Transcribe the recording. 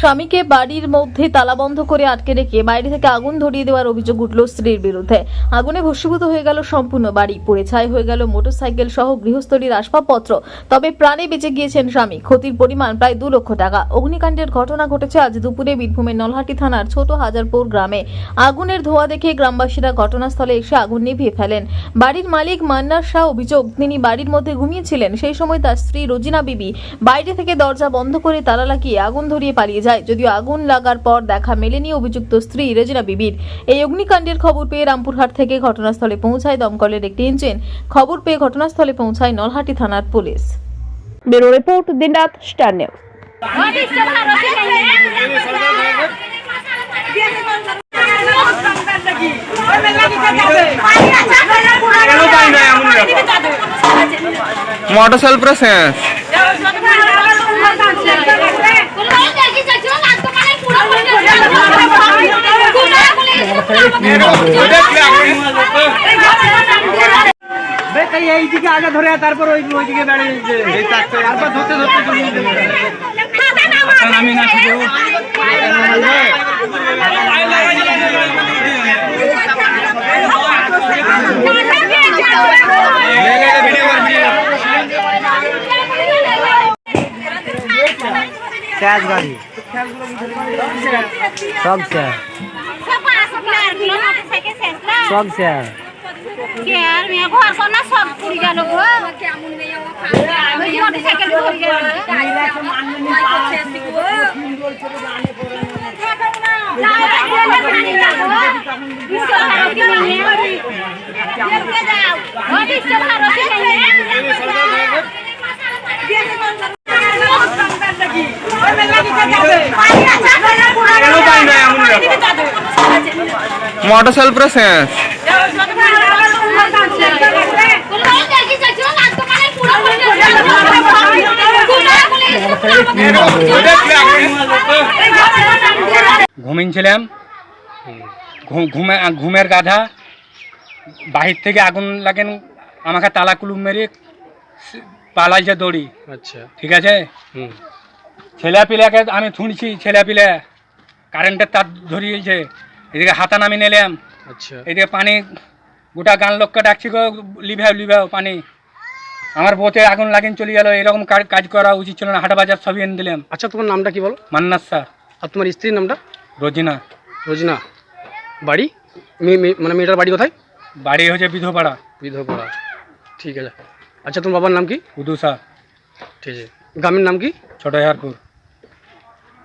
স্বামীকে বাড়ির মধ্যে তালাবন্ধ করে আটকে রেখে বাইরে থেকে আগুন ধরিয়ে দেওয়ার অভিযোগ উঠল স্ত্রীর বিরুদ্ধে। আগুনে ভস্মীভূত হয়ে গেল সম্পূর্ণ বাড়ি, পুড়ে ছাই হয়ে গেল মোটরসাইকেল সহ গৃহস্থলীর আসবাবপত্র। তবে প্রাণে বেঁচে গিয়েছেন স্বামী। ক্ষতির পরিমাণ প্রায় 2 লক্ষ টাকা। অগ্নিকাণ্ডের ঘটনা ঘটেছে আজ দুপুরে বীরভূমের নলহাটি থানার ছোট হাজারপুর গ্রামে। আগুনের ধোঁয়া দেখে গ্রামবাসীরা ঘটনাস্থলে এসে আগুন নিভিয়ে ফেলেন। বাড়ির মালিক মান্নার শাহ অভিযোগ, তিনি বাড়ির মধ্যে ঘুমিয়েছিলেন। সেই সময় তার স্ত্রী রোজিনা বিবি বাইরে থেকে দরজা বন্ধ করে তালা লাগিয়ে আগুন ধরিয়ে পালিয়ে যায়। যদিও আগুন লাগার পর দেখা মেলেনি অভিযুক্ত স্ত্রী রোজিনা বিবির। এই অগ্নিকাণ্ডের খবর পেয়ে রামপুরহাট থেকে ঘটনাস্থলে পৌঁছায় দমকলের একটি ইঞ্জিন। খবর পেয়ে ঘটনাস্থলে পৌঁছায় নলহাটি থানার পুলিশ। ব্যুরো রিপোর্ট, দিনরাত স্টার নিউজ। मोटरसाइकिल पर सेंस এইদিকে আগে ধরে তারপর ওইদিকে দাঁড়িয়ে তারপর ধরতে ধরতে আমি না गाड़ी सब से यार मैं घर को ना सब पूरी गलो गो केमन नहीं वो खा मोटरसाइकिल पूरी गलो मोटरसाइकिल पर सेंस ঘুমিয়েছিলাম, ঘুমের গাধা বাহির থেকে আগুন লাগেন, আমাকে তালা কুলুম মেরে পালাইছে দড়ি। আচ্ছা, ঠিক আছে। ছেলেপিলাকে আমি শুনছি, ছেলেপিলে কারেন্টের তার ধরিয়েছে। এদিকে হাতা নামি নিলাম। আচ্ছা, এদিকে পানি গোটা গান লোককে ডাকছি গো, লিভাও পানি। আমার বউতে আগুন লাগিন চলে গেল। এরকম কাজ করা উচিত ছিল না। হাটা বাজার সবই এনে দিলাম। আচ্ছা, তোমার নামটা কি বলো? মান্নার শাহ। আর তোমার স্ত্রীর নামটা? রোজিনা। রোজিনা। বাড়ি মানে মেয়েটার বাড়ি কোথায়? বাড়ি হচ্ছে বিধপাড়া। বিধপাড়া, ঠিক আছে। আচ্ছা, তোমার বাবার নাম কি? উদু শাহ। ঠিক আছে। গ্রামের নাম কি? ছোট হাজারপুর।